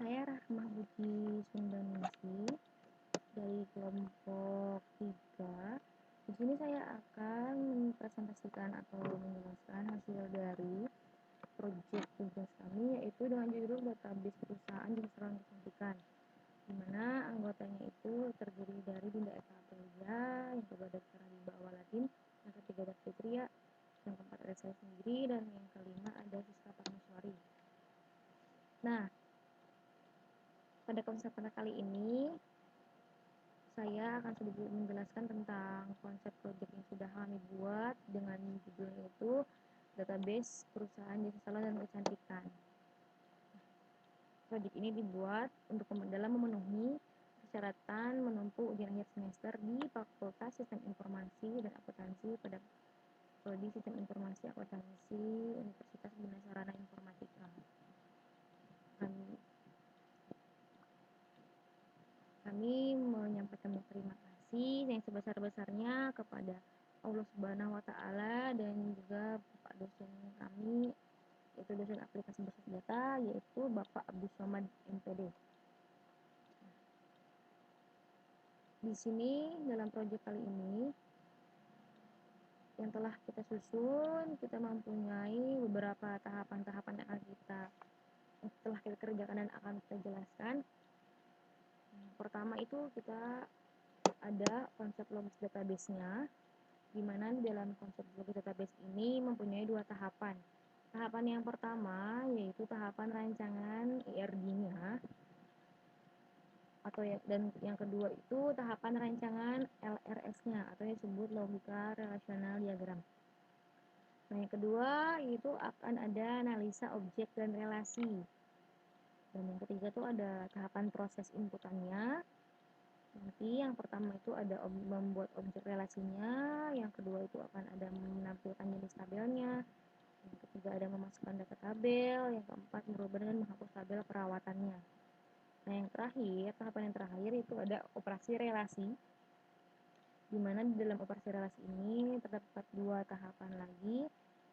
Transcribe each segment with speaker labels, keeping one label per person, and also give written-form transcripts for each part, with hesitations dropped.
Speaker 1: Saya Rahmah Budi Sundaningsi dari kelompok 3. Di sini saya akan mempresentasikan atau menjelaskan hasil dari proyek tugas kami, yaitu dengan judul database perusahaan dan saluran kecantikan, di mana anggotanya itu terdiri dari Dinda Eka Aprilia, yang kedua ada Sarah Waladin, yang ketiga ada Fitria, yang keempat ada saya sendiri, dan yang kelima ada Siska Parmeswari. Nah, pada kesempatan kali ini saya akan sedikit menjelaskan tentang konsep proyek yang sudah kami buat dengan judulnya itu database perusahaan jasa salon dan kecantikan. Proyek ini dibuat untuk dalam memenuhi persyaratan menempuh ujian akhir semester di Fakultas Sistem Informasi dan Akuntansi pada Prodi Sistem Informasi Akuntansi Universitas Bina Sarana Informatika. Kami menyampaikan terima kasih yang sebesar-besarnya kepada Allah Subhanahu wa Ta'ala dan juga Bapak dosen kami, yaitu dosen aplikasi berbasis data, yaitu Bapak Abdul Somad MPD. Di sini dalam proyek kali ini yang telah kita susun, kita mempunyai beberapa tahapan-tahapan yang telah kita kerjakan dan akan kita jelaskan. Pertama itu kita ada konsep logis database-nya, di mana dalam konsep logis database ini mempunyai dua tahapan. Tahapan yang pertama yaitu tahapan rancangan ERD-nya, dan yang kedua itu tahapan rancangan LRS-nya, atau yang disebut logika relasional diagram. Nah, yang kedua itu akan ada analisa objek dan relasi. Dan yang ketiga itu ada tahapan proses inputannya. Nanti yang pertama itu ada membuat objek relasinya, yang kedua itu akan ada menampilkan jenis tabelnya, yang ketiga ada memasukkan data tabel, yang keempat merubah dan menghapus tabel perawatannya. Nah, yang terakhir, tahapan yang terakhir itu ada operasi relasi, di mana di dalam operasi relasi ini terdapat dua tahapan lagi.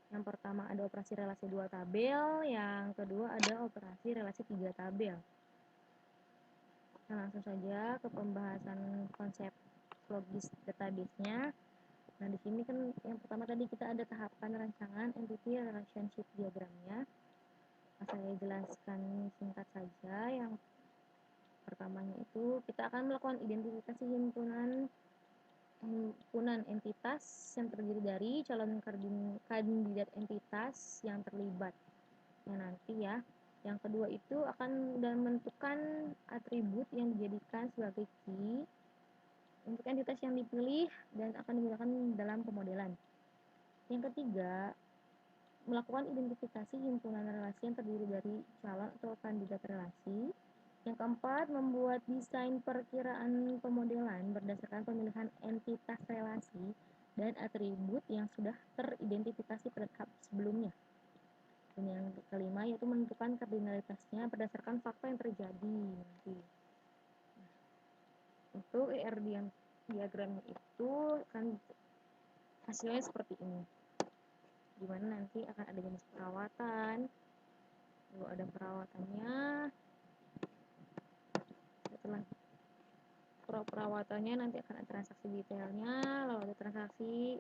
Speaker 1: Yang pertama ada operasi relasi 2 tabel, yang kedua ada operasi relasi 3 tabel. Nah, langsung saja ke pembahasan konsep logis database-nya. Nah, di sini kan yang pertama tadi kita ada tahapan rancangan entity relationship diagramnya. Nah, saya jelaskan singkat saja. Yang pertamanya itu kita akan melakukan identifikasi himpunan entitas yang terdiri dari calon kandidat entitas yang terlibat. Nah, nanti ya. Yang kedua itu akan menentukan atribut yang dijadikan sebagai key untuk entitas yang dipilih dan akan digunakan dalam pemodelan. Yang ketiga, melakukan identifikasi himpunan relasi yang terdiri dari calon atau kandidat relasi. Yang keempat, membuat desain perkiraan pemodelan berdasarkan pemilihan entitas relasi dan atribut yang sudah teridentifikasi pada tahap sebelumnya. Dan yang kelima yaitu menentukan kardinalitasnya berdasarkan fakta yang terjadi nanti. Nah, untuk ERD diagramnya itu kan hasilnya seperti ini, dimana nanti akan ada jenis perawatan, lalu ada perawatannya, setelah perawatannya nanti akan ada transaksi detailnya, lalu ada transaksi,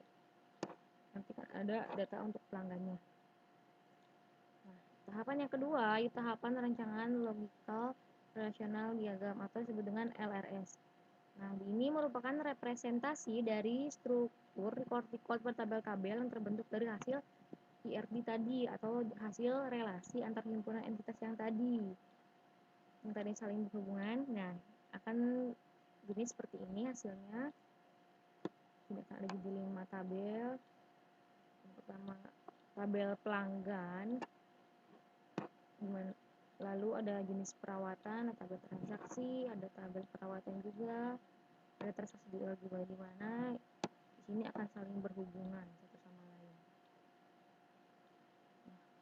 Speaker 1: nanti kan ada data untuk pelanggannya. Nah, tahapan yang kedua yaitu tahapan rancangan logical relational diagram atau disebut dengan LRS. Nah, ini merupakan representasi dari struktur record per tabel-tabel yang terbentuk dari hasil IRD tadi atau hasil relasi antar himpunan entitas yang tadi saling berhubungan. Nah, akan jadi seperti ini hasilnya. Ini akan ada jadi 5 tabel. Yang pertama tabel pelanggan, lalu ada jenis perawatan, ada tabel transaksi, ada tabel perawatan juga, ada transaksi juga di mana di sini akan saling berhubungan satu sama lain.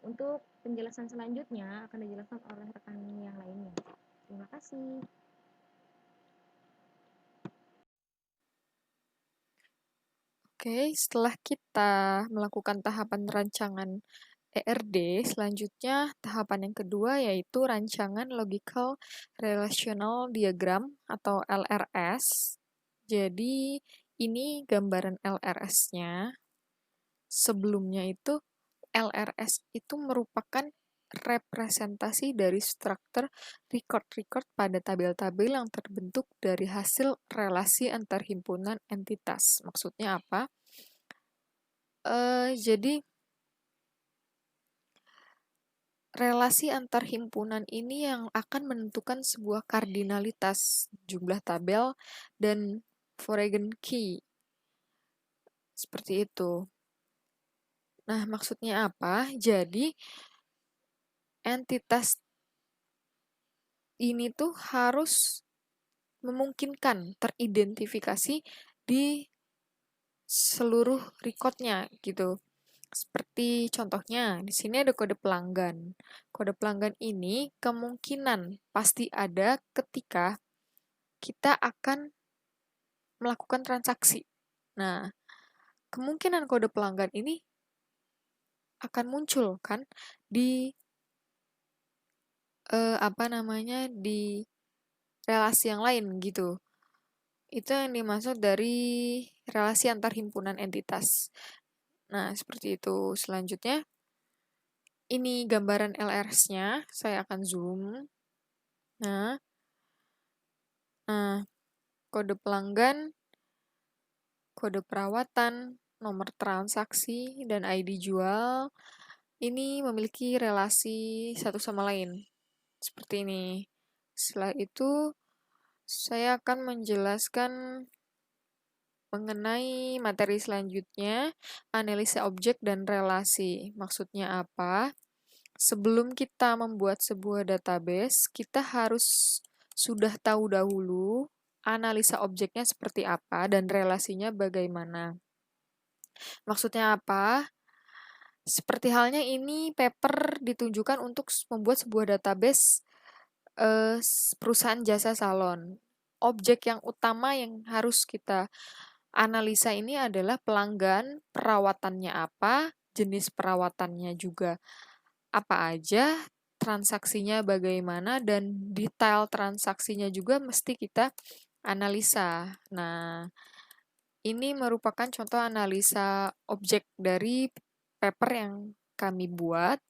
Speaker 1: Untuk penjelasan selanjutnya akan dijelaskan oleh rekan yang lainnya. Terima kasih.
Speaker 2: Oke, setelah kita melakukan tahapan rancangan ERD, selanjutnya tahapan yang kedua yaitu rancangan Logical Relational Diagram atau LRS. Jadi ini gambaran LRS-nya. Sebelumnya itu LRS itu merupakan representasi dari struktur record-record pada tabel-tabel yang terbentuk dari hasil relasi antar himpunan entitas. Maksudnya apa? Jadi relasi antar himpunan ini yang akan menentukan sebuah kardinalitas jumlah tabel dan foreign key. Seperti itu. Nah, maksudnya apa? Jadi, entitas ini tuh harus memungkinkan teridentifikasi di seluruh recordnya gitu. Seperti contohnya, di sini ada kode pelanggan. Kode pelanggan ini kemungkinan pasti ada ketika kita akan melakukan transaksi. Nah, kemungkinan kode pelanggan ini akan muncul kan di di relasi yang lain gitu. Itu yang dimaksud dari relasi antar himpunan entitas. Nah, seperti itu. Selanjutnya, ini gambaran LRS-nya. Saya akan zoom. Nah, kode pelanggan, kode perawatan, nomor transaksi, dan ID jual ini memiliki relasi satu sama lain. Seperti ini. Setelah itu, saya akan menjelaskan mengenai materi selanjutnya, analisa objek dan relasi. Maksudnya apa? Sebelum kita membuat sebuah database, kita harus sudah tahu dahulu analisa objeknya seperti apa dan relasinya bagaimana. Maksudnya apa? Seperti halnya ini paper ditunjukkan untuk membuat sebuah database perusahaan jasa salon. Objek yang utama yang harus kita analisa ini adalah pelanggan, perawatannya apa, jenis perawatannya juga apa aja, transaksinya bagaimana, dan detail transaksinya juga mesti kita analisa. Nah, ini merupakan contoh analisa objek dari paper yang kami buat.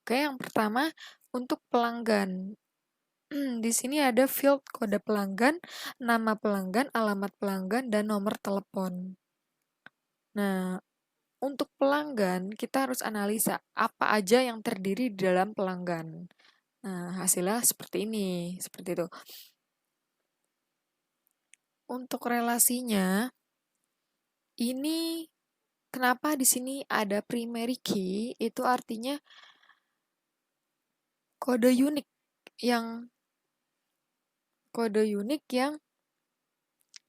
Speaker 2: Oke, yang pertama untuk pelanggan. Di sini ada field kode pelanggan, nama pelanggan, alamat pelanggan, dan nomor telepon. Nah, untuk pelanggan, kita harus analisa apa aja yang terdiri di dalam pelanggan. Nah, hasilnya seperti ini, seperti itu. Untuk relasinya, ini kenapa di sini ada primary key, itu artinya kode unik yang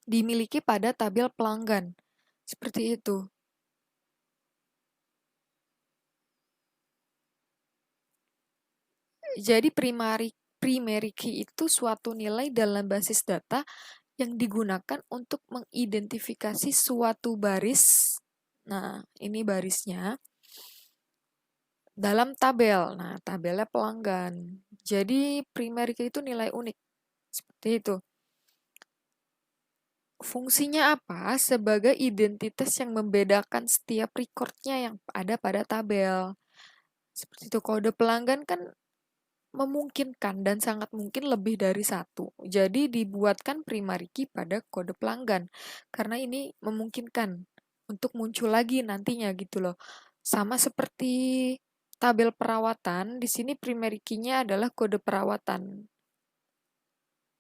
Speaker 2: dimiliki pada tabel pelanggan. Seperti itu. Jadi primary key itu suatu nilai dalam basis data yang digunakan untuk mengidentifikasi suatu baris. Nah, ini barisnya dalam tabel. Nah, tabelnya pelanggan. Jadi primary key itu nilai unik. Seperti itu. Fungsinya apa? Sebagai identitas yang membedakan setiap recordnya yang ada pada tabel. Seperti itu. Kode pelanggan kan memungkinkan dan sangat mungkin lebih dari satu. Jadi dibuatkan primary key pada kode pelanggan. Karena ini memungkinkan untuk muncul lagi nantinya gitu loh. Sama seperti tabel perawatan, di sini primary key-nya adalah kode perawatan.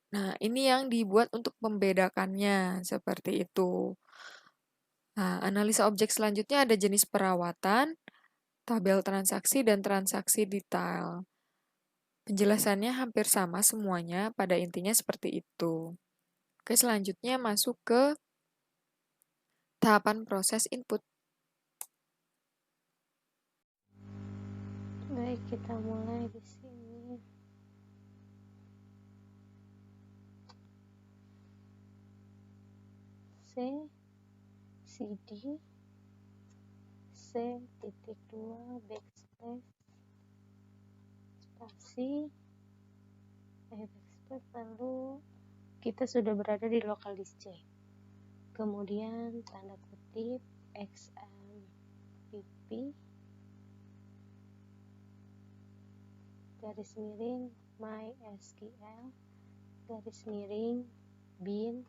Speaker 2: Nah, ini yang dibuat untuk membedakannya, seperti itu. Nah, analisa objek selanjutnya ada jenis perawatan, tabel transaksi, dan transaksi detail. Penjelasannya hampir sama semuanya, pada intinya seperti itu. Oke, selanjutnya masuk ke tahapan proses input.
Speaker 1: Baik, kita mulai di sini. C, CD,
Speaker 3: exe.2 backslash spasi backslash, lalu kita sudah berada di lokal disk C. Kemudian tanda kutip xmpp garis miring mysql garis miring bin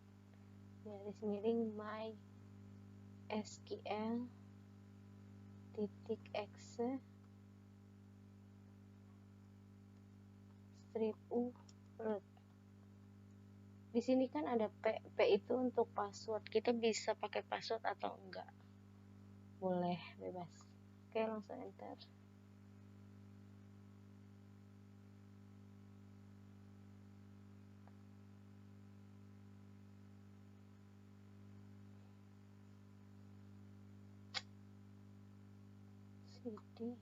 Speaker 3: garis miring mysql titik exe strip u root. Di sini kan ada P itu untuk password. Kita bisa pakai password atau enggak? Boleh, bebas. Oke, langsung enter. cd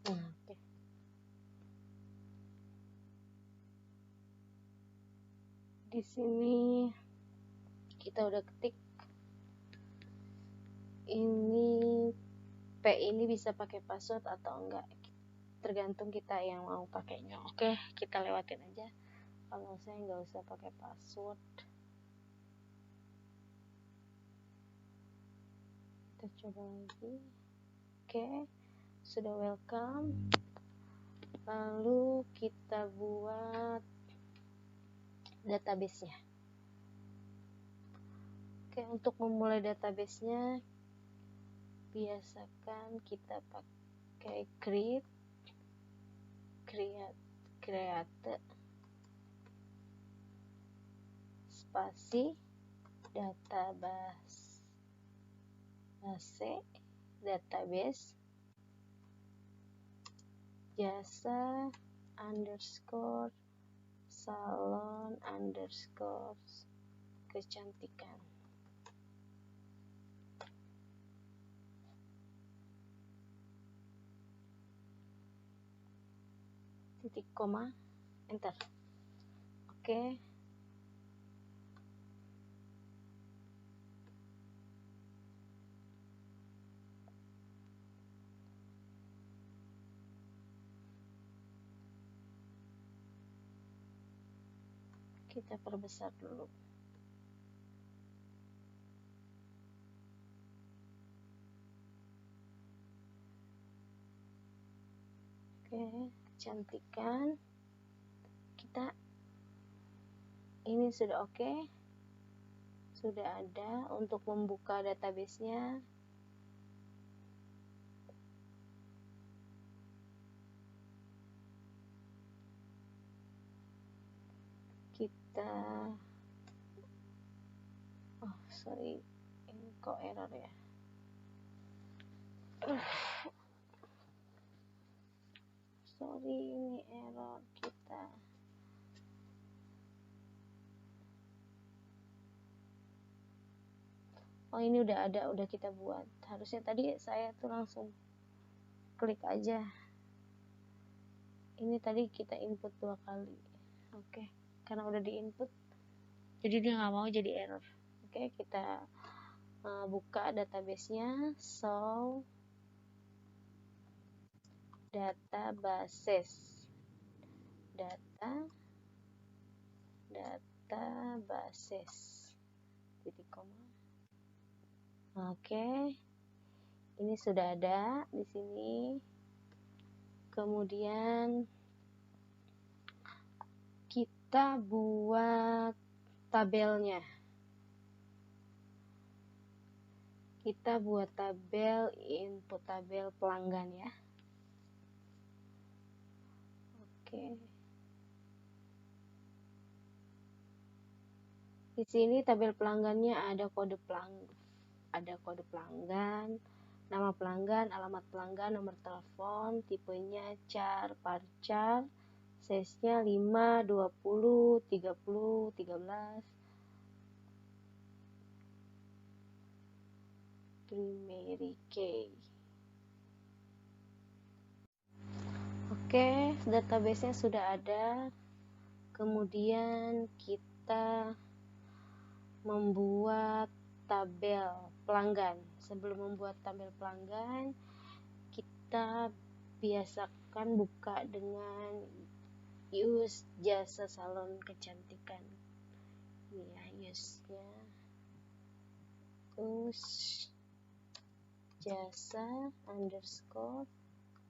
Speaker 3: Oke. Di sini kita udah ketik ini P ini bisa pakai password atau enggak, tergantung kita yang mau pakainya. Oke, kita lewatin aja. Kalau saya nggak usah pakai password, kita coba lagi. Oke, sudah welcome. Lalu kita buat database-nya. Oke, untuk memulai database-nya biasakan kita pakai create spasi database jasa underscore salon underscore kecantikan. Titik koma, enter. Oke. Kita perbesar dulu. Oke, kecantikan. Kita ini sudah oke. Sudah ada. Untuk membuka database-nya, kita sorry, ini kok error ya. Sorry, ini error kita. Oh, ini udah ada, udah kita buat. Harusnya tadi saya tuh langsung klik aja. Ini tadi kita input 2 kali. Oke, karena udah di input, jadi dia nggak mau jadi error. Oke, kita buka database-nya. So databases titik koma. Oke, ini sudah ada di sini. Kemudian kita buat tabelnya. Kita buat tabel, input tabel pelanggan ya. Oke. Di sini tabel pelanggannya ada kode pelanggan, nama pelanggan, alamat pelanggan, nomor telepon, tipenya char, varchar, size-nya 5, 20, 30, 13. Primary key. Oke, database-nya sudah ada. Kemudian kita membuat tabel pelanggan. Sebelum membuat tabel pelanggan, kita biasakan buka dengan use jasa salon kecantikan. Ini ya, use-nya. Use jasa underscore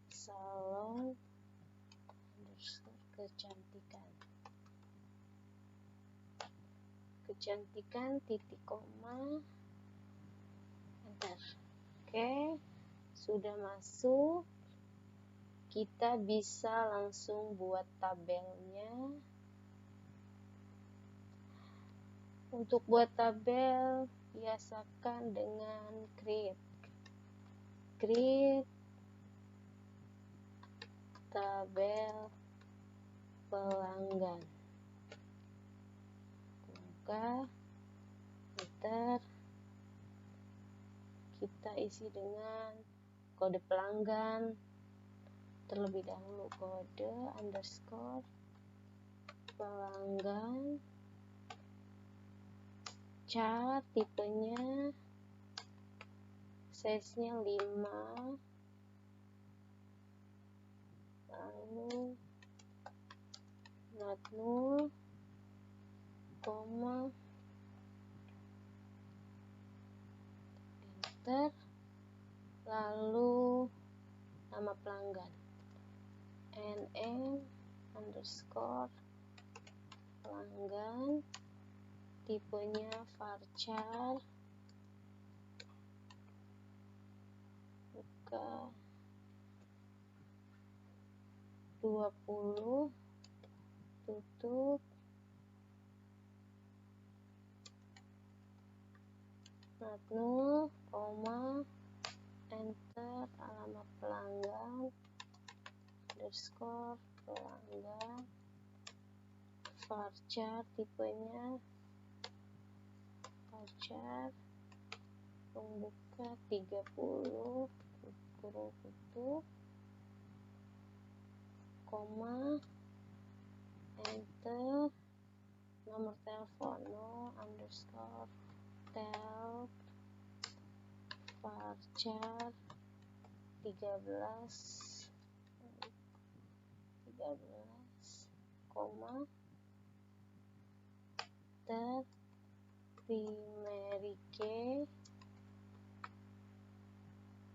Speaker 3: salon underscore kecantikan titik koma enter. Oke, sudah masuk. Kita bisa langsung buat tabelnya. Untuk buat tabel biasakan dengan create tabel pelanggan. Buka, enter. Kita isi dengan kode pelanggan terlebih dahulu, kode underscore pelanggan, char, tipenya, size-nya 5, lalu not null, koma, enter, lalu nama pelanggan nm underscore pelanggan, tipenya varchar, buka 20, tutup, not null, koma, enter, alamat pelanggan underscore pelanggan, varchar, tipenya varchar, buka 30, kurung tutup, koma, enter, nomor telepon no underscore tel varchar 13, koma, enter, primary key.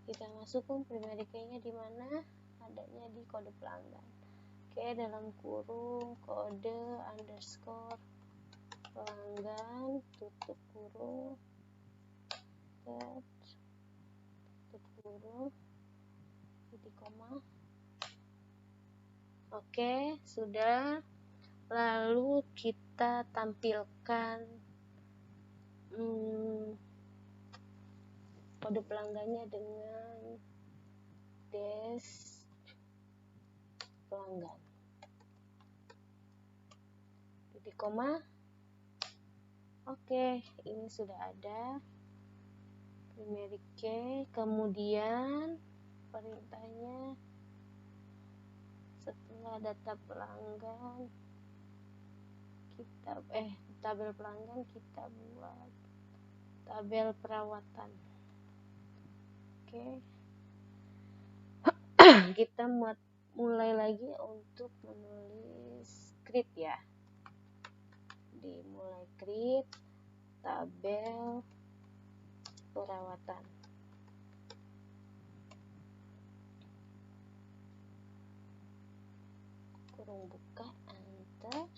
Speaker 3: Kita masukkan primary key-nya di mana? Adanya di kode pelanggan. Oke, dalam kurung kode underscore pelanggan, tutup kurung, tutup kurung, titik koma. Oke, sudah. Lalu kita tampilkan kode pelanggannya dengan des pelanggan, titik koma. Oke, ini sudah ada primary key. Kemudian perintahnya setelah data pelanggan kita tabel pelanggan, kita buat tabel perawatan. Oke. Kita mulai lagi untuk menulis script ya. Dimulai create tabel perawatan. Kurung buka, enter,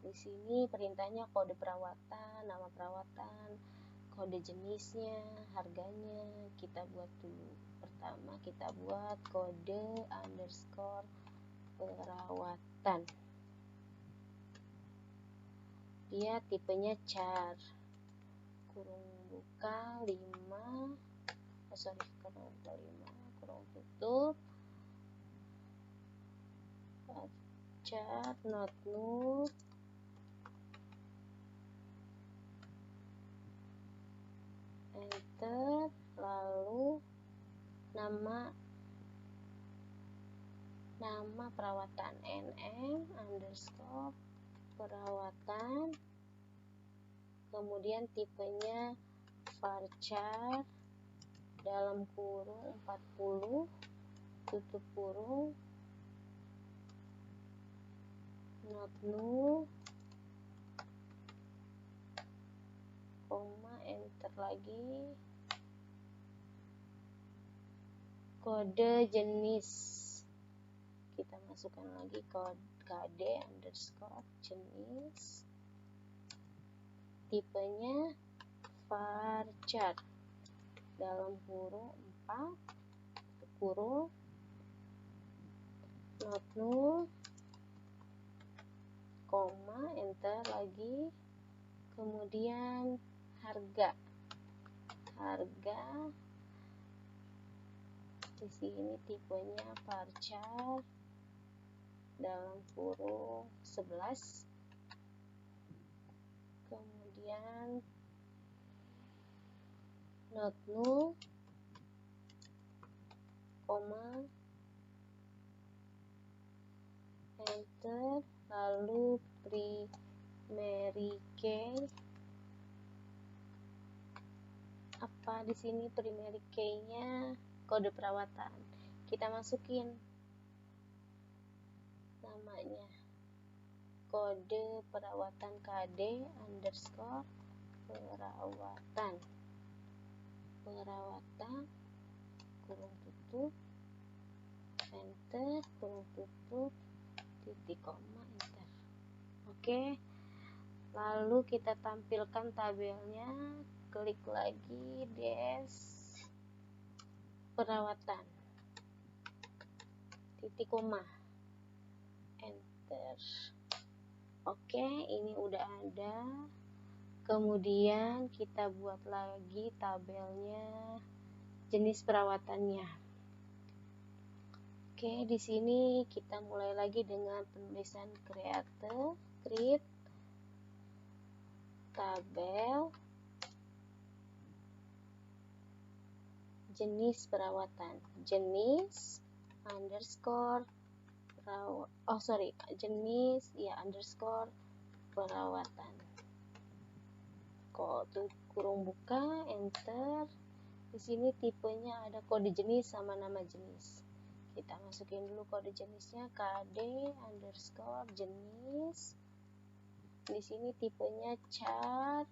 Speaker 3: Di sini perintahnya kode perawatan, nama perawatan, kode jenisnya, harganya. Kita buat dulu. Pertama kita buat kode underscore perawatan. Dia tipenya char. Kurung buka 5, kurung buka 5, kurung tutup. Char not null. Enter, lalu nama perawatan nm underscore perawatan, kemudian tipenya varchar dalam kurung 40 tutup kurung not null, koma, enter lagi, kode jenis kita masukkan lagi kd underscore jenis, tipenya varchar dalam kurung 4 kurung not null, koma, enter lagi, kemudian harga di sini tipenya varchar dalam kurung 11, kemudian not null, koma, enter, lalu primary key. Apa di sini primary key-nya? Kode perawatan. Kita masukin namanya kode perawatan kd underscore perawatan kurung tutup, enter, kurung tutup, titik koma, enter. Oke, lalu kita tampilkan tabelnya, klik lagi perawatan, titik koma, enter. Oke, ini udah ada. Kemudian kita buat lagi tabelnya, jenis perawatannya. Oke, di sini kita mulai lagi dengan penulisan create tabel jenis perawatan, jenis underscore jenis underscore perawatan, kurung buka, enter. Di sini tipenya ada kode jenis sama nama jenis. Kita masukin dulu kode jenisnya kd underscore jenis. Di sini tipenya char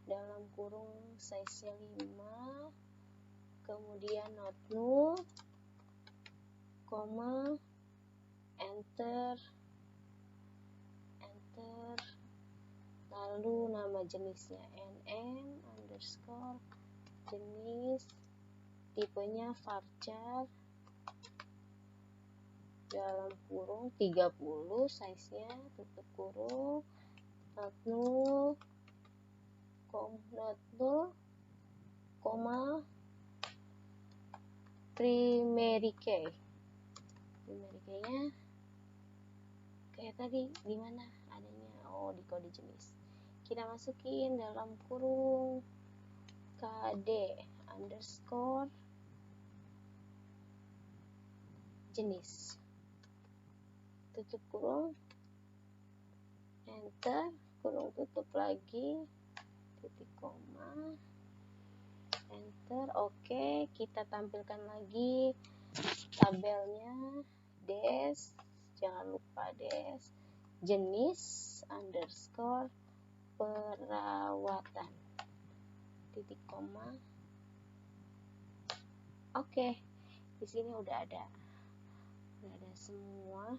Speaker 3: dalam kurung size-nya 5, kemudian not null, koma, enter, lalu nama jenisnya nm underscore jenis, tipenya varchar dalam kurung 30, size-nya tutup kurung, not null, koma, primary key-nya kayak tadi di mana adanya, di kode jenis. Kita masukin dalam kurung kd underscore jenis, tutup kurung, enter, kurung tutup lagi, titik koma, enter. Oke, kita tampilkan lagi tabelnya, jangan lupa jenis underscore perawatan, titik koma. Oke, di sini udah ada semua.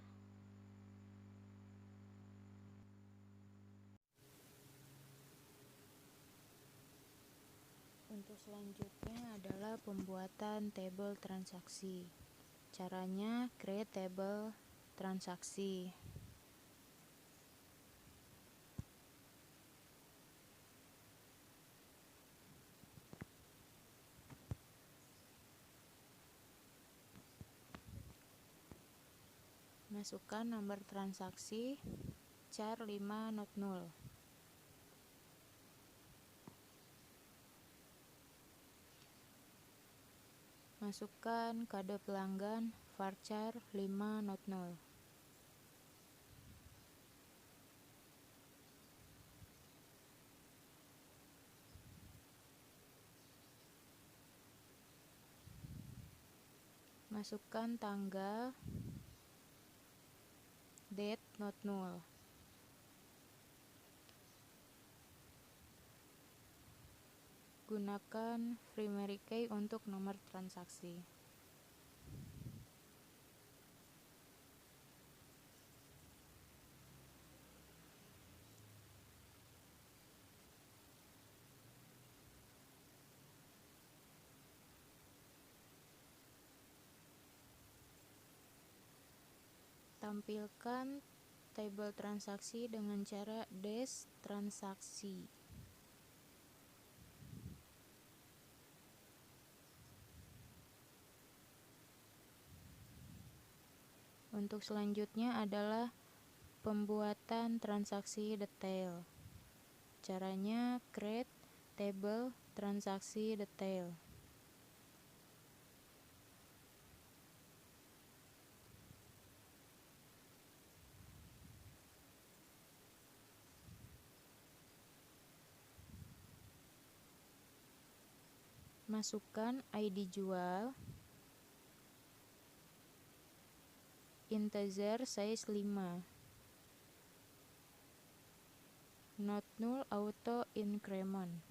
Speaker 4: Untuk selanjutnya adalah pembuatan tabel transaksi. Caranya create table transaksi. Masukkan nomor transaksi char 5 not null. Masukkan kode pelanggan varchar 5 not null. Masukkan tanggal date not null. Gunakan primary key untuk nomor transaksi. Tampilkan tabel transaksi dengan cara dash transaksi. Untuk selanjutnya adalah pembuatan transaksi detail. Caranya create table transaksi detail. Masukkan ID jual, integer size 5, not null auto increment.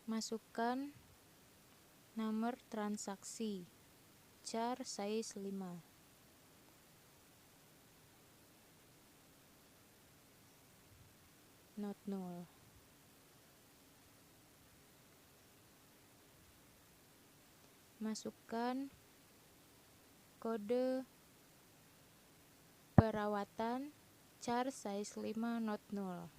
Speaker 4: Masukkan nomor transaksi char size 5. Not null. Masukkan kode perawatan char size 5 not null.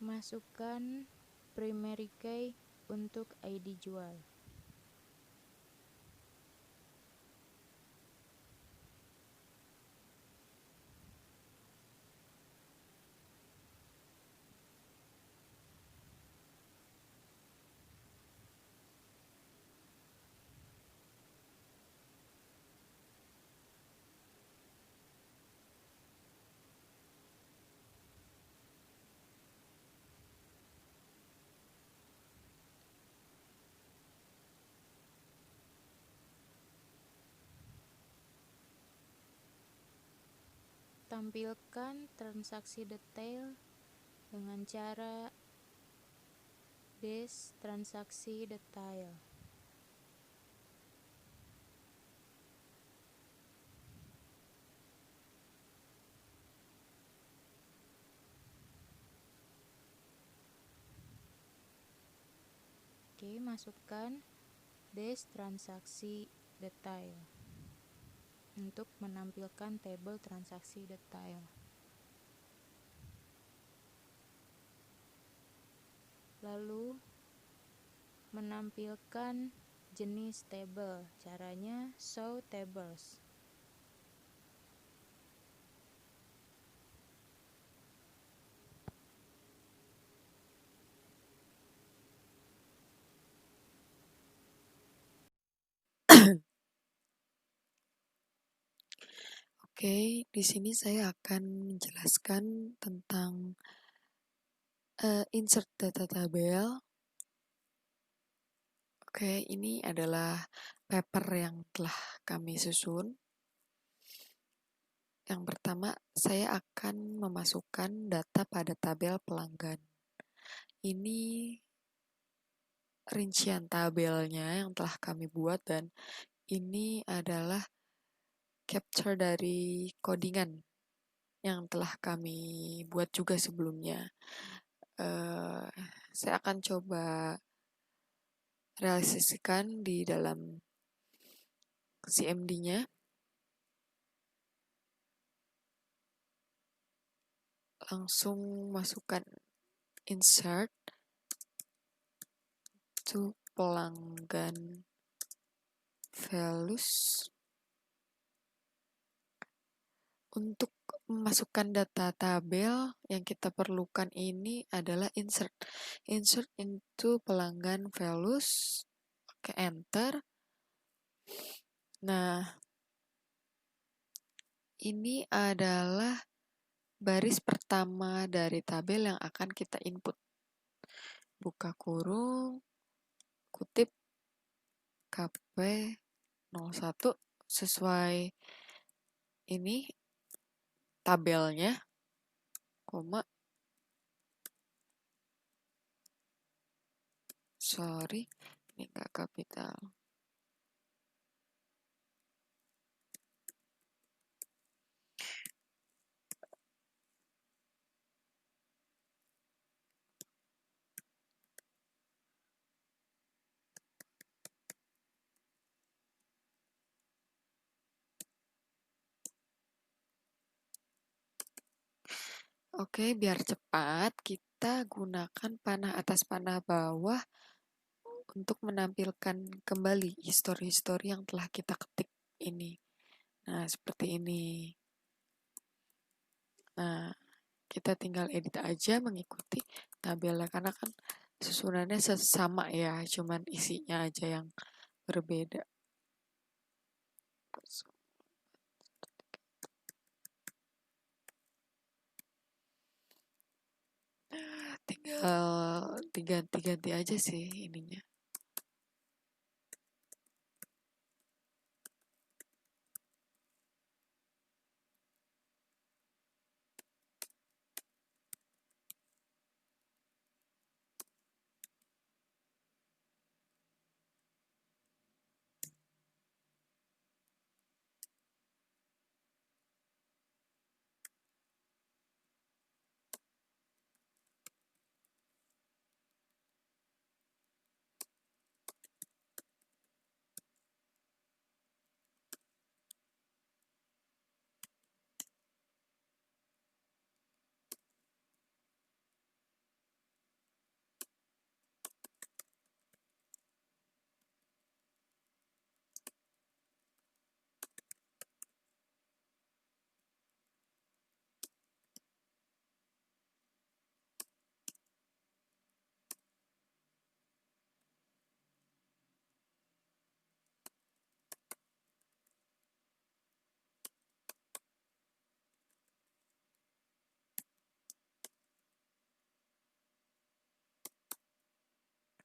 Speaker 4: Masukkan primary key untuk ID jual. Tampilkan transaksi detail dengan cara dash transaksi detail. Oke, masukkan dash transaksi detail untuk menampilkan tabel transaksi detail. Lalu menampilkan jenis tabel. Caranya show tables.
Speaker 2: Oke, di sini saya akan menjelaskan tentang insert data tabel. Oke, ini adalah paper yang telah kami susun. Yang pertama, saya akan memasukkan data pada tabel pelanggan. Ini rincian tabelnya yang telah kami buat, dan ini adalah capture dari codingan yang telah kami buat juga sebelumnya. Saya akan coba realisasikan di dalam CMD-nya. Langsung masukkan insert to pelanggan values. Untuk memasukkan data tabel yang kita perlukan ini adalah insert into pelanggan values. Oke, enter. Nah, ini adalah baris pertama dari tabel yang akan kita input. Buka kurung, kutip KP01 sesuai ini tabelnya, koma, sorry, ini nggak kapital. Oke, biar cepat, kita gunakan panah atas panah bawah untuk menampilkan kembali histori-histori yang telah kita ketik ini. Nah, seperti ini. Nah, kita tinggal edit aja mengikuti tabelnya, karena kan susunannya sama ya, cuman isinya aja yang berbeda. Tinggal diganti-ganti aja sih ininya.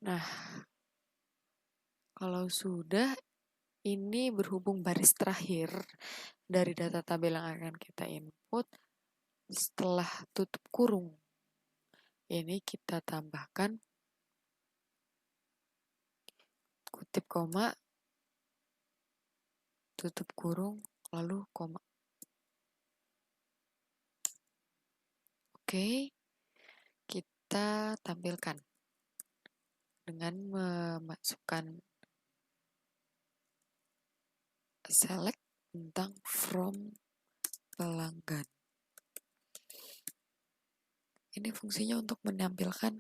Speaker 2: Nah, kalau sudah, ini berhubung baris terakhir dari data tabel yang akan kita input, setelah tutup kurung, ini kita tambahkan kutip koma, tutup kurung, lalu koma. Oke, kita tampilkan dengan memasukkan select tentang from pelanggan. Ini fungsinya untuk menampilkan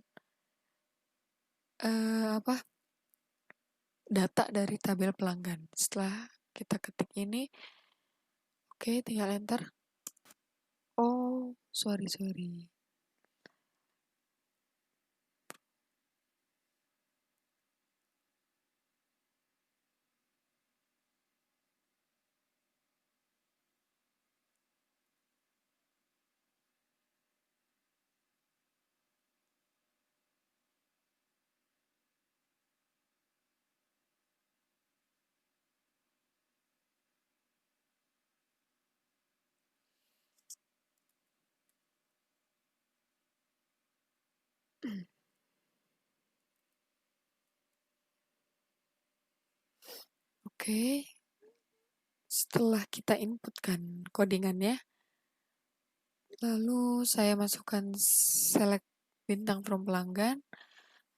Speaker 2: data dari tabel pelanggan. Setelah kita ketik ini, oke, tinggal enter. Oh, sorry. Oke, setelah kita inputkan codingannya, lalu saya masukkan select bintang from pelanggan,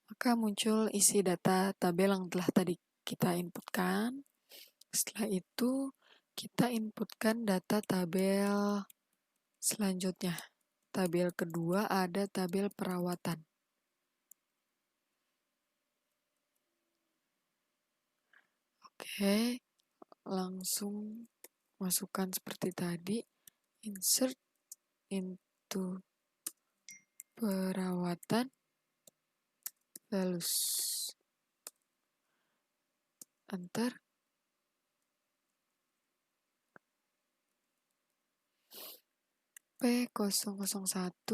Speaker 2: maka muncul isi data tabel yang telah tadi kita inputkan. Setelah itu, kita inputkan data tabel selanjutnya. Tabel kedua ada tabel perawatan. Oke, langsung masukkan seperti tadi, insert into perawatan, lalu enter. P001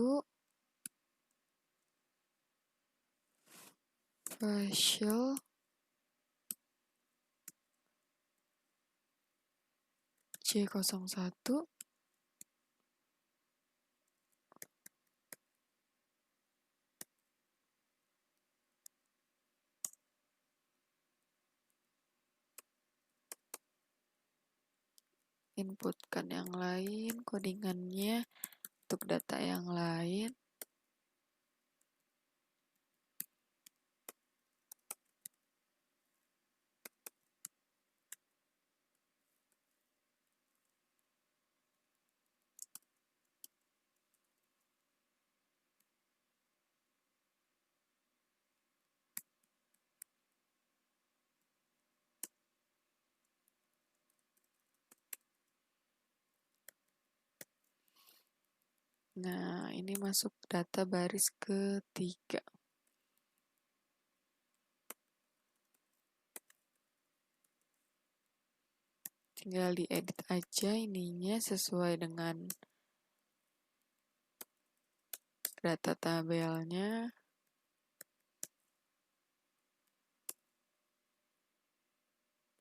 Speaker 2: facial C01 inputkan yang lain, codingannya untuk data yang lain. Nah, ini masuk data baris ketiga. Tinggal diedit aja ininya sesuai dengan data tabelnya.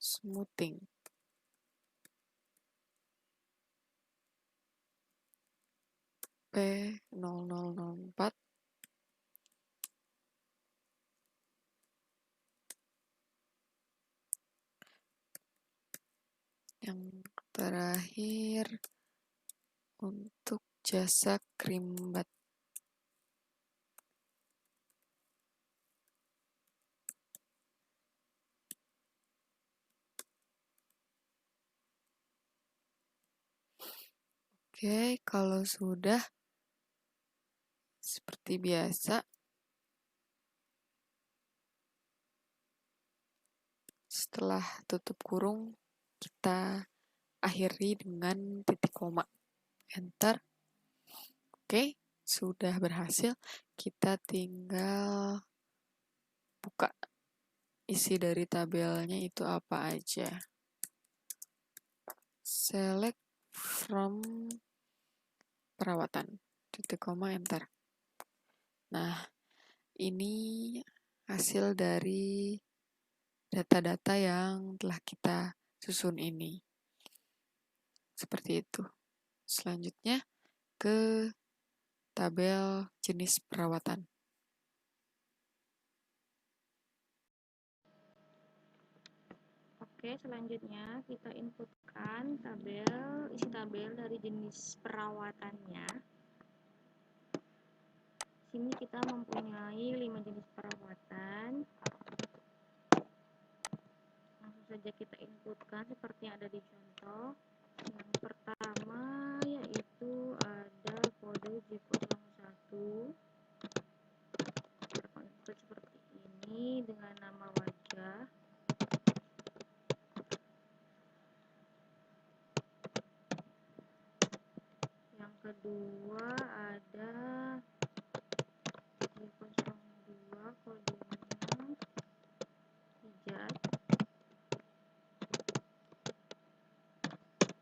Speaker 2: Smoothing. P0004 yang terakhir untuk jasa krimbat. Oke, kalau sudah seperti biasa, setelah tutup kurung, kita akhiri dengan titik koma. Enter. Oke, sudah berhasil. Kita tinggal buka isi dari tabelnya itu apa aja. Select from perawatan. Titik koma, enter. Nah, ini hasil dari data-data yang telah kita susun ini. Seperti itu. Selanjutnya ke tabel jenis perawatan.
Speaker 1: Oke, selanjutnya kita inputkan isi tabel dari jenis perawatannya. Sini kita mempunyai 5 jenis perawatan. Langsung saja kita inputkan seperti yang ada di contoh. Yang pertama yaitu ada kode J01 terkonvert seperti ini dengan nama wajah. Yang kedua ada J02 kodenya hijab.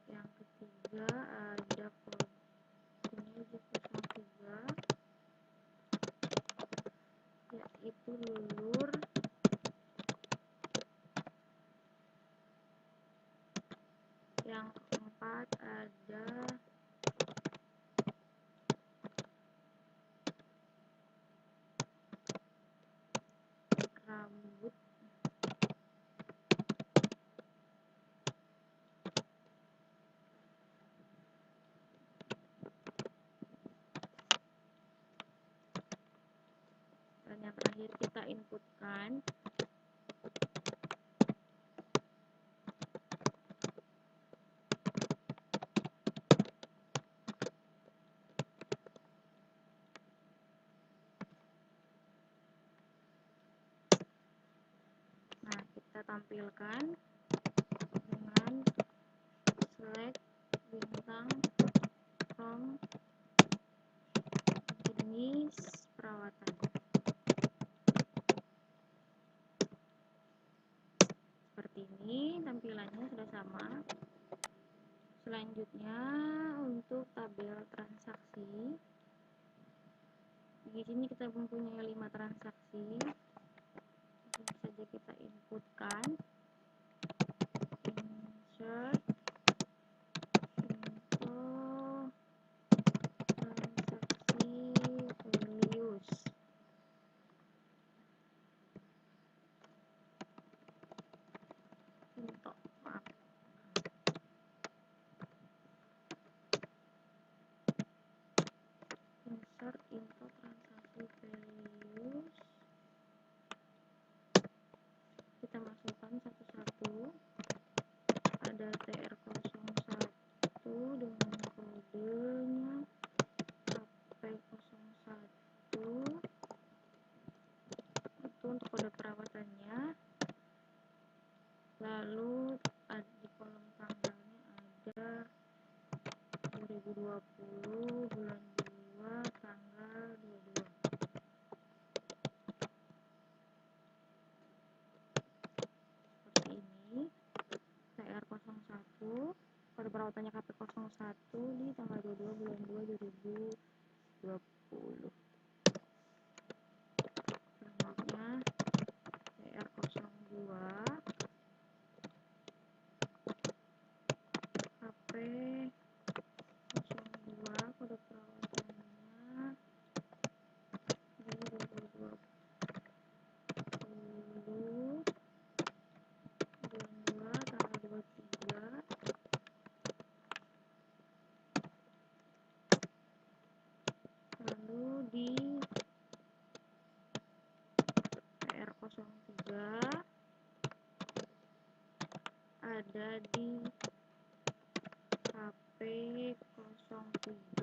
Speaker 1: Yang ketiga ada kodenya J03 yaitu lulur. Yang keempat ada inputkan. Nah, kita tampilkan dengan select bintang from jenis perawatan. Seperti ini tampilannya sudah sama. Selanjutnya untuk tabel transaksi, di sini kita mempunyai 5 transaksi. Langsung saja kita inputkan. Insert info transaksi values. Info, maaf. Insert info transaksi values. Kita masukkan satu-satu. Ada TR01 dengan kodenya HP01. Itu untuk kode perawatannya. Lalu di kolom tanggalnya ada 2020 bulan 2 tanggal 22. Seperti ini. TR01, kode perawatannya KP01 di tanggal 22 bulan 2 2020. Selanjutnya TR02, KP02, kode perawatannya di 2020 bulan 2 tanggal 23. Lalu di TR03 ada di KP03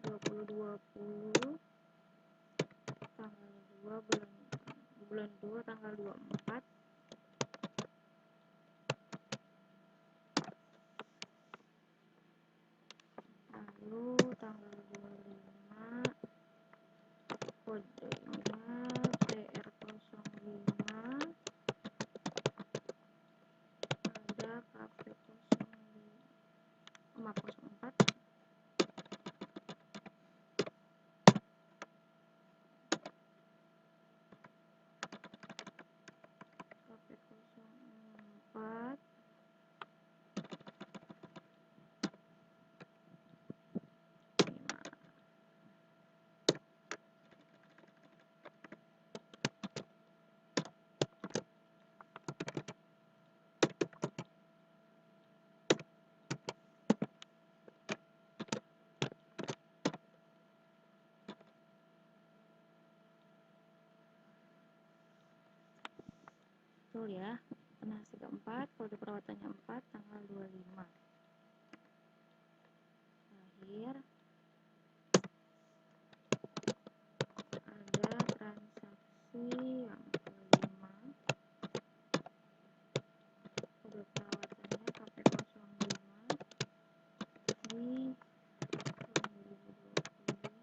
Speaker 1: 2020 tanggal 2 bulan 2 tanggal 24. Lalu tanggal 25 kodenya TR05 ada KP04 KP04 betul ya. Penasi keempat, kode perawatannya 4 tanggal 25. Terakhir ada transaksi yang kelima, kode perawatannya KP05 di tahun 2020 tanggal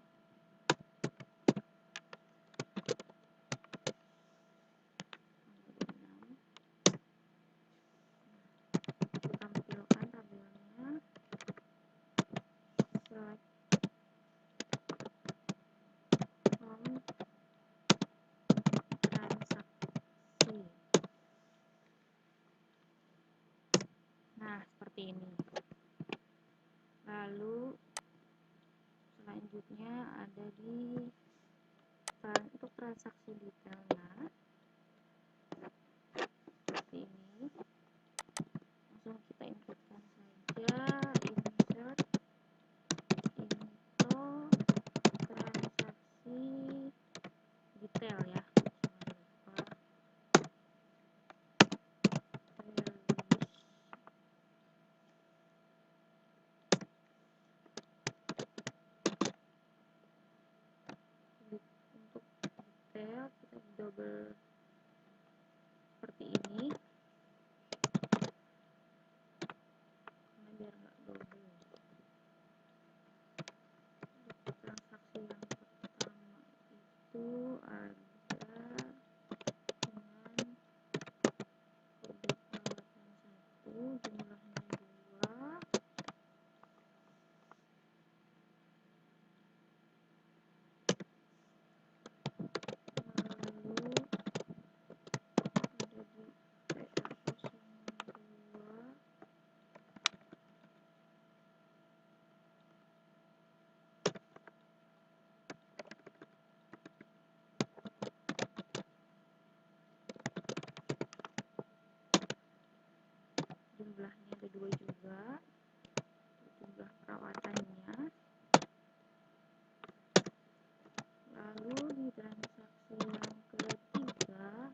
Speaker 1: 26. Tampilkan tabelnya. Select from transaksi. Nah, seperti ini. Lalu selanjutnya ada untuk transaksi detailnya seperti ini. Langsung kita inputkan saja. Insert info double seperti ini, karena biar nggak double. Untuk transaksi yang pertama itu ada dengan kode perawatan 1, jumlahnya 2, lalu ada di TR02 jumlahnya ada 2 juga, jumlah perawatannya. Lalu di transaksi yang ketiga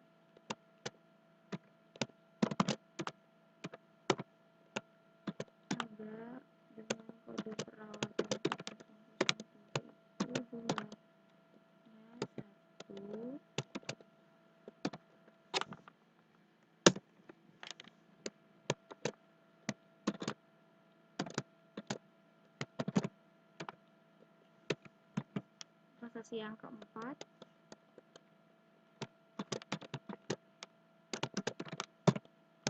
Speaker 1: ada dengan kode perawatan 1003 itu jumlahnya 1, transaksi yang keempat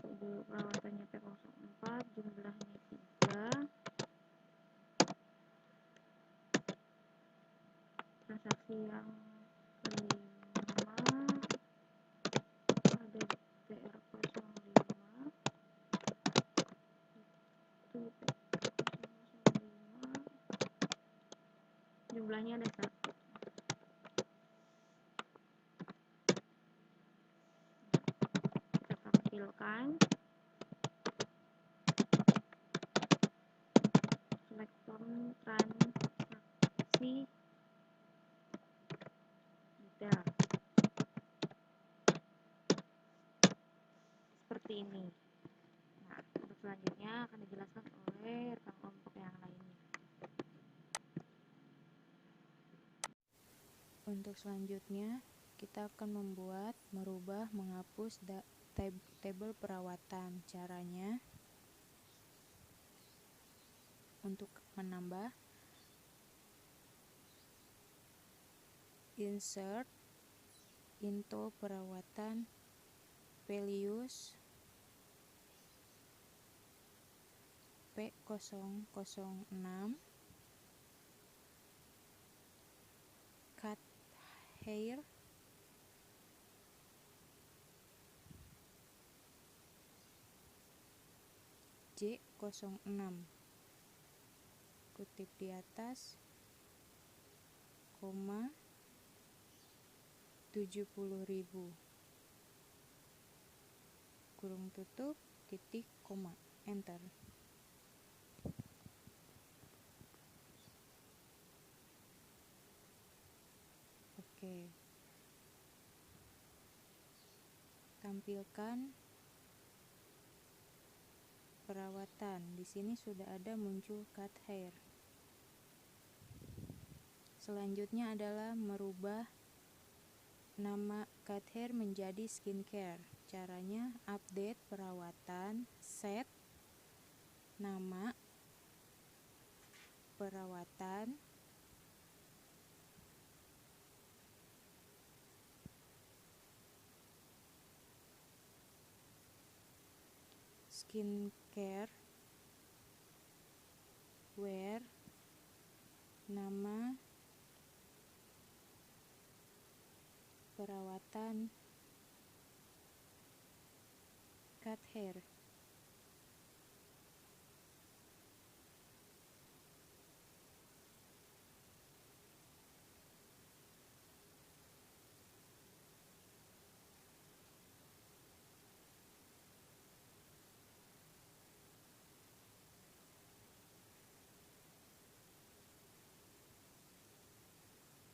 Speaker 1: kode perawatannya P04 jumlahnya 3, transaksi yang kelima ada di TR05 itu TR05 jumlahnya ada 1. Kita tampilkan selektor transaksi detail seperti ini. Nah, untuk selanjutnya akan dijelaskan oleh rekan kelompok yang lainnya.
Speaker 4: Untuk selanjutnya, kita akan merubah, menghapus tabel perawatan. Caranya, untuk menambah, insert into perawatan values P006 cut hair J06 kutip di atas, koma 70.000 kurung tutup, titik, koma, enter. Oke. Tampilkan perawatan. Di sini sudah ada muncul cut hair. Selanjutnya adalah merubah nama cut hair menjadi skincare. Caranya, update perawatan, set nama perawatan, skincare, where nama perawatan cut hair.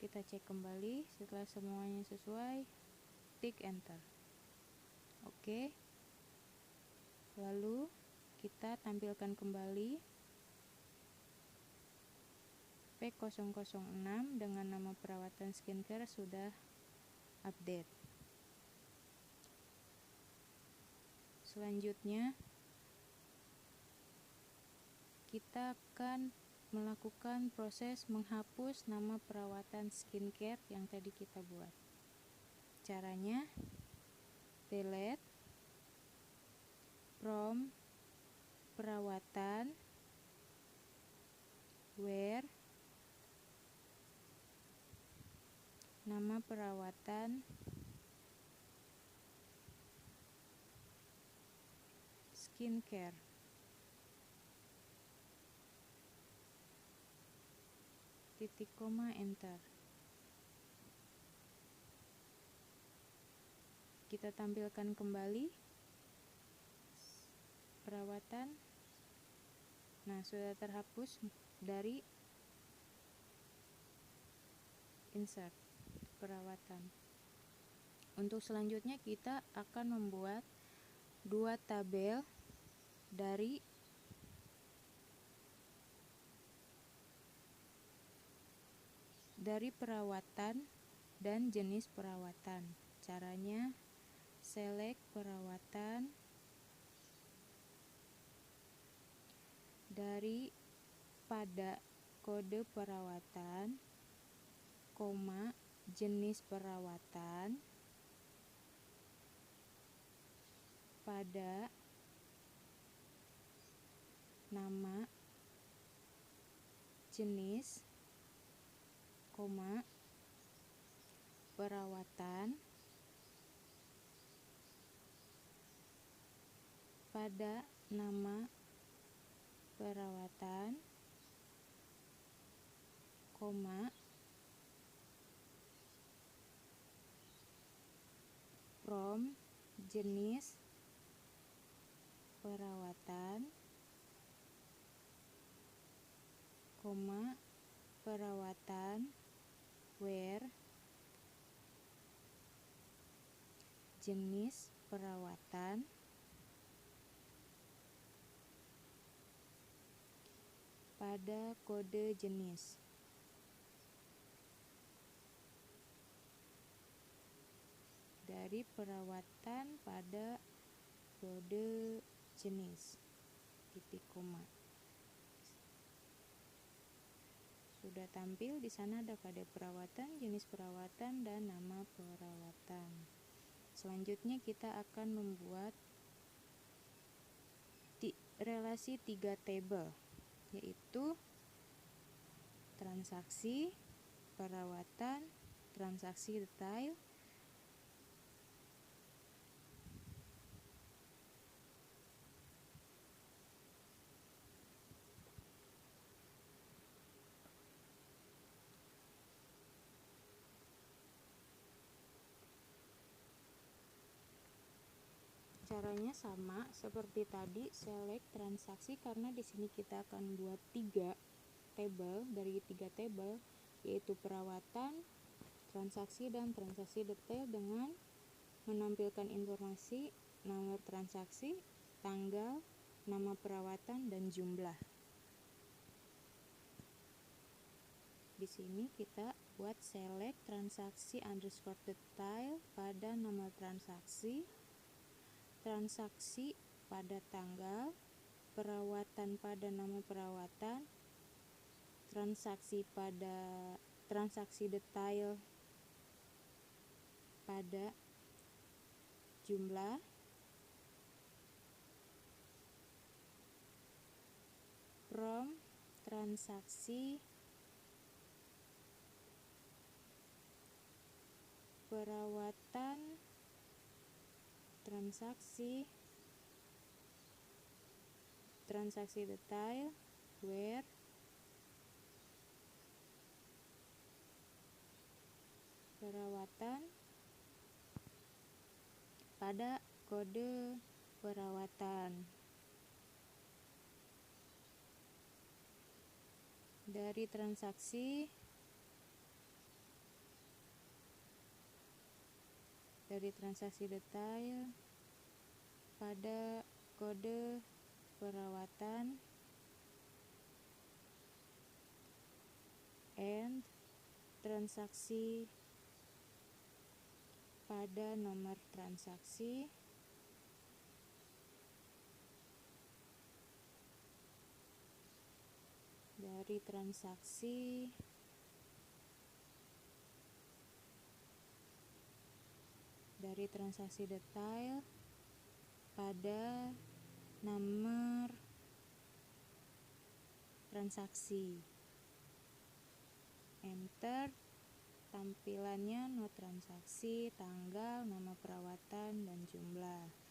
Speaker 4: Kita cek kembali. Setelah semuanya sesuai, tik enter. Oke. Lalu kita tampilkan kembali P006 dengan nama perawatan skincare sudah update. Selanjutnya kita akan melakukan proses menghapus nama perawatan skincare yang tadi kita buat. Caranya, delete from perawatan where nama perawatan skincare. Titik koma, enter. Kita tampilkan kembali perawatan. Nah, sudah terhapus dari insert perawatan. Untuk selanjutnya kita akan membuat dua tabel dari perawatan dan jenis perawatan. Caranya, select perawatan dari pada kode perawatan, koma, jenis perawatan, pada nama, jenis, koma, perawatan, pada nama perawatan, koma, from, jenis perawatan, koma, perawatan where, jenis perawatan, pada kode jenis. Dari perawatan pada kode jenis. Titik koma. Sudah tampil di sana ada kode perawatan, jenis perawatan, dan nama perawatan. Selanjutnya kita akan membuat relasi 3 tabel, yaitu transaksi, perawatan, transaksi detail, caranya sama seperti tadi, select transaksi, karena di sini kita akan buat 3 tabel dari 3 tabel, yaitu perawatan, transaksi, dan transaksi detail, dengan menampilkan informasi nomor transaksi, tanggal, nama perawatan, dan jumlah. Di sini kita buat select transaksi underscore detail pada nomor transaksi, transaksi pada tanggal, perawatan pada nama perawatan, transaksi detail pada jumlah, from transaksi perawatan, transaksi detail where, perawatan pada kode perawatan. Dari transaksi detail pada kode perawatan, and transaksi pada nomor transaksi dari transaksi detail pada nomor transaksi. Enter. Tampilannya not transaksi, tanggal, nama perawatan, dan jumlah.